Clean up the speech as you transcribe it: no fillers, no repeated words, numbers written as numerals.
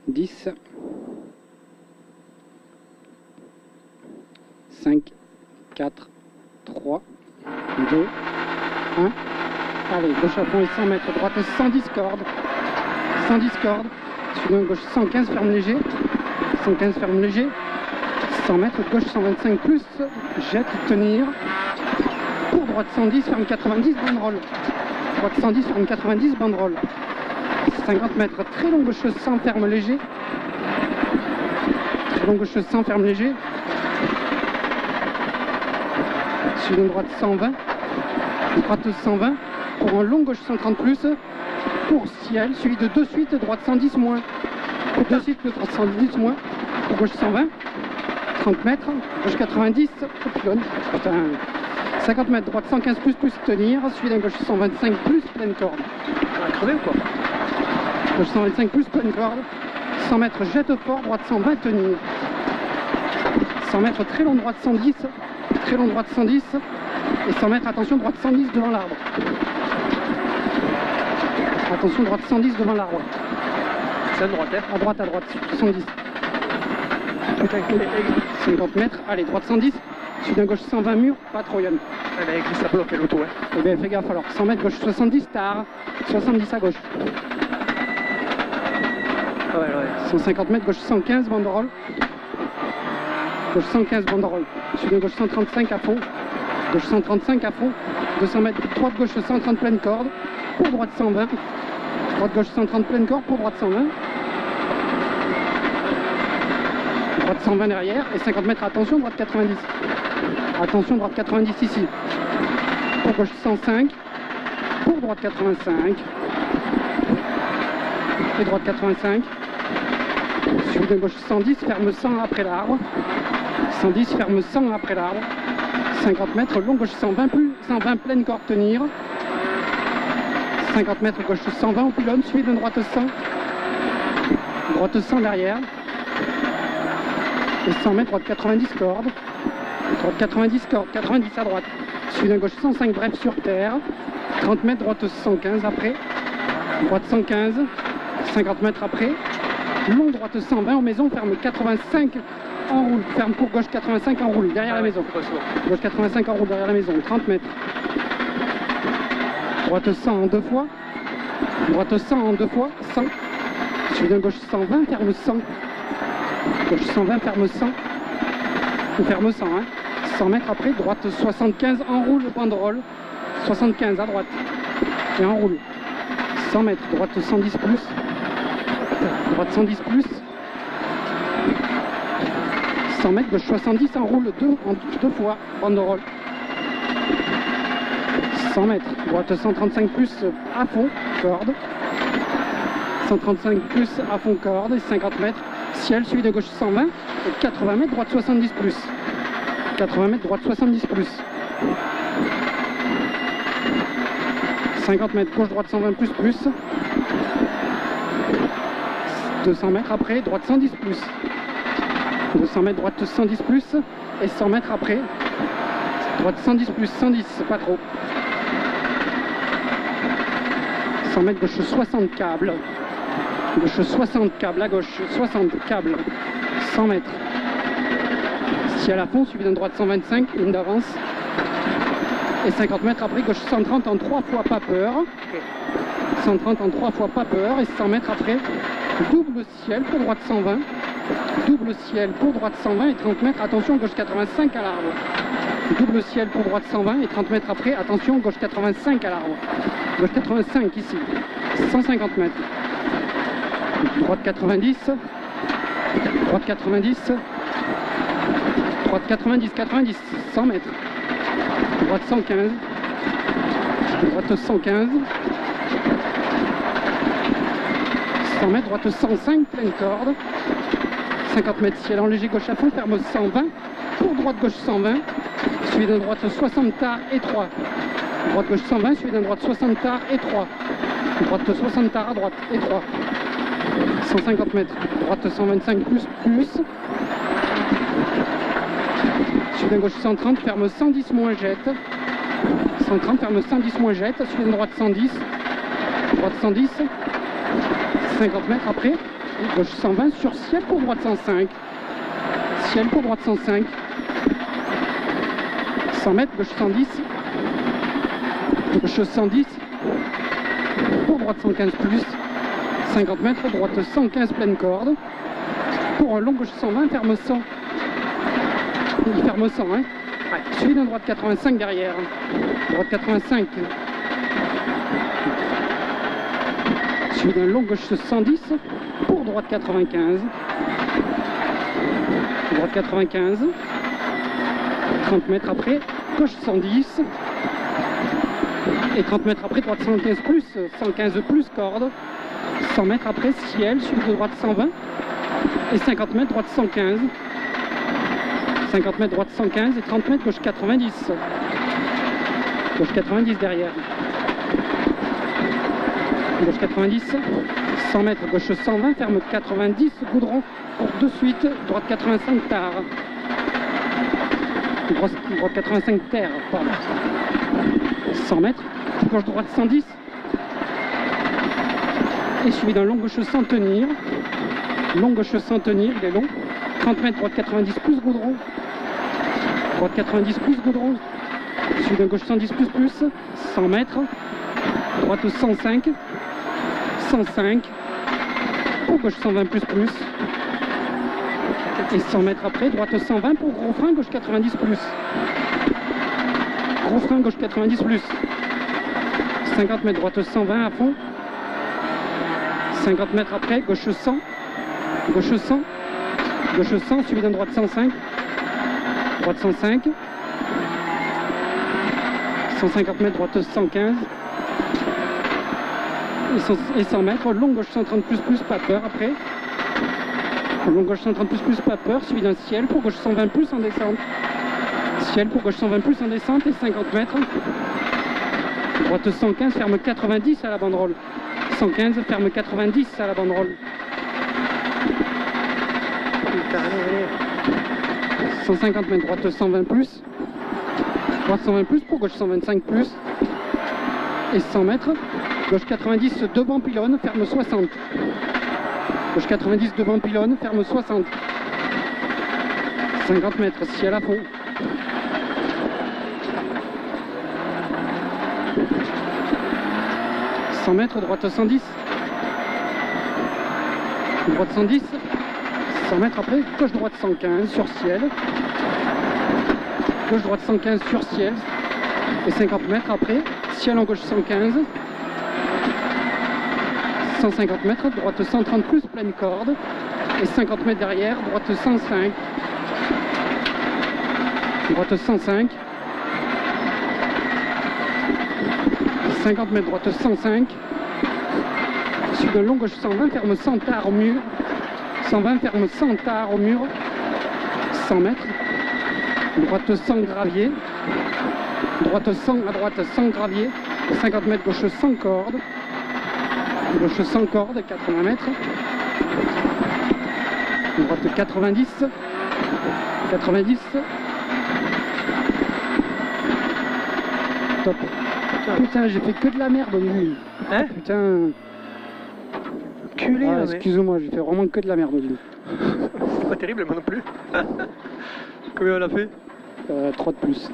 10, 5, 4, 3, 2, 1. Allez, gauche à fond et 100 mètres, droite 110 cordes. 110 cordes. Suivant gauche 115, ferme léger. 115, ferme léger. 100 mètres, gauche 125 plus, jette, tenir. Pour droite 110, ferme 90, banderole. Droite 110, ferme 90, banderole. 50 mètres, très long gauche 100, ferme léger. Très long gauche 100, ferme léger. Suivant droite 120. Droite 120. Pour un long gauche 130 plus. Pour ciel, suivi de 2 suites, droite 110 moins. Pour 2 suites, droite 110 moins. Pour gauche 120. 30 mètres, gauche 90, pylône. 50 mètres, droite 115 plus, tenir, suivi d'un gauche 125 plus, pleine corde. On va crever ou quoi? Gauche 125 plus, pleine corde. 100 mètres, jette fort, droite 120, tenir. 100 mètres, très long, droite 110, très long, droite 110. Et 100 mètres, attention, droite 110 devant l'arbre. Attention, droite 110 devant l'arbre. C'est à droite, hein? À droite, 110. 50 mètres, allez, droite 110, suivi d'un gauche 120 mur, pas trop Yann. Elle a écrit ça bloque l'auto, hein. Eh bien, fais gaffe alors, 100 mètres, gauche 70, tard, 70 à gauche. Ouais. 150 mètres, gauche 115, banderole. Gauche 115, banderole. Suivi d'un gauche 135 à fond. Gauche 135 à fond. 200 mètres, droite gauche 130 pleine corde. Pour droite 120. Droite gauche 130 pleine corde, pour droite 120. Droite 120 derrière et 50 mètres, attention, droite 90. Attention, droite 90 ici. Pour gauche 105. Pour droite 85. Et droite 85. Suivi de gauche 110, ferme 100 après l'arbre. 110, ferme 100 après l'arbre. 50 mètres, long gauche 120 plus, 120 pleine corde tenir. 50 mètres, gauche 120 au pylône, suivi de droite 100. Droite 100 derrière. Et 100 mètres, droite 90 cordes. Droite 90 cordes, 90 à droite. Suivi d'un gauche 105 bref sur terre. 30 mètres, droite 115 après. Droite 115. 50 mètres après. Long droite 120 aux maisons, ferme 85 en roule. Ferme pour gauche 85 en roule, derrière la maison. Gauche 85 en roule, derrière la maison. 30 mètres. Droite 100 en 2 fois. Droite 100 en 2 fois. 100. Suivi d'un gauche 120, ferme 100. Gauche 120, ferme 100. Ferme 100, hein. 100 mètres après, droite 75 en roule, banderole. 75 à droite. Et en roule. 100 mètres, droite 110 plus. Droite 110 plus. 100 mètres, gauche 70 en roule, en deux fois, banderole. 100 mètres, droite 135 plus à fond, corde. 135 plus à fond, corde. Et 50 mètres, ciel, suivi de gauche 120. Et 80 mètres, droite 70 plus. 80 mètres, droite 70 plus. 50 mètres, gauche, droite 120 plus. 200 mètres après, droite 110 plus. 200 mètres, droite 110 plus. Et 100 mètres après, droite 110 plus, 110, pas trop. 100 mètres, gauche 60 câbles. Gauche 60 câbles, à gauche 60 câbles. 100 mètres. Ciel à fond, suivi d'une droite 125, une d'avance. Et 50 mètres après, gauche 130 en 3 fois, pas peur. 130 en 3 fois, pas peur. Et 100 mètres après, double ciel pour droite 120. Double ciel pour droite 120 et 30 mètres, attention, gauche 85 à l'arbre. Double ciel pour droite 120 et 30 mètres après, attention, gauche 85 à l'arbre. Gauche 85 ici, 150 mètres. Droite 90. Droite 90. Droite 90, 90, 100 mètres. Droite 115. Droite 115. 100 mètres, droite 105, pleine corde. 50 mètres, ciel en léger, gauche à fond, ferme 120. Pour droite, gauche 120. Suivi d'un droite 60 tard et 3. Droite, gauche 120, suivi d'un droite 60 tard et 3. Droite 60 tard à droite et 3. 150 mètres, droite 125 plus. Suivi d'un gauche 130, ferme 110 moins jette. 130, ferme 110 moins jette. Suivi d'une droite 110. Droite 110. 50 mètres après. Gauche 120 sur ciel pour droite 105. Ciel pour droite 105. 100 mètres, gauche 110. Gauche 110. Pour droite 115 plus. 50 mètres, droite 115 pleine corde. Pour un long gauche 120, ferme 100. Il ferme 100, hein. Ouais. Suivi d'un droite 85 derrière. Droite 85. Suivi d'un long gauche 110 pour droite 95. Droite 95. 30 mètres après, gauche 110. Et 30 mètres après, droite 115 plus, 115 plus corde. 100 mètres après, ciel, suivi de droite 120. Et 50 mètres, droite 115. 50 mètres, droite 115 et 30 mètres, gauche 90. Gauche 90 derrière. Gauche 90, 100 mètres, gauche 120, ferme 90, goudron pour de suite, droite 85 tard. Droite 85 terre, pardon. 100 mètres, gauche droite 110. Et suivi d'un long gauche sans tenir. Long gauche sans tenir, il est long. 30 mètres, droite 90 plus goudron. Droite 90 plus goudron. Suivi d'un gauche 110 plus plus. 100 mètres. Droite 105. 105. Pour gauche 120 plus plus. Et 100 mètres après, droite 120 pour gros frein, gauche 90 plus. Gros frein, gauche 90 plus. 50 mètres, droite 120 à fond. 50 mètres après, gauche 100. Gauche 100. Gauche 100, suivi d'un droite 105. Droite 105. 150 mètres, droite 115. Et 100 mètres, long gauche 130 plus plus, pas peur après. Long gauche 130 plus plus, pas peur, suivi d'un ciel pour gauche 120 plus en descente. Ciel pour gauche 120 plus en descente et 50 mètres. Droite 115, ferme 90 à la banderole. 115, ferme 90 à la banderole. 150 mètres, droite 120 plus. Droite 120 plus pour gauche 125 plus. Et 100 mètres, gauche 90 devant pylône, ferme 60. Gauche 90 devant pylône, ferme 60. 50 mètres, ciel à fond. « 100 mètres, droite 110. Droite 110. 100 mètres après, gauche-droite 115 sur ciel. Gauche-droite 115 sur ciel. Et 50 mètres après, ciel en gauche 115. 150 mètres, droite 130 plus, pleine corde. Et 50 mètres derrière, droite 105. Droite 105. 50 mètres, droite 105. Suivi de long gauche 120, ferme 100 tard au mur. 120, ferme 100 tard au mur. 100 mètres. Droite 100 gravier. Droite 100 à droite 100 gravier. 50 mètres, gauche 100 corde. Gauche 100 corde, 80 mètres. Droite 90. 90. Top. Putain, j'ai fait que de la merde au début. Hein? Putain. Culé, Ah, mais... excuse-moi, j'ai fait vraiment que de la merde au début. C'est pas terrible, moi non plus. Combien on a fait? 3 de plus.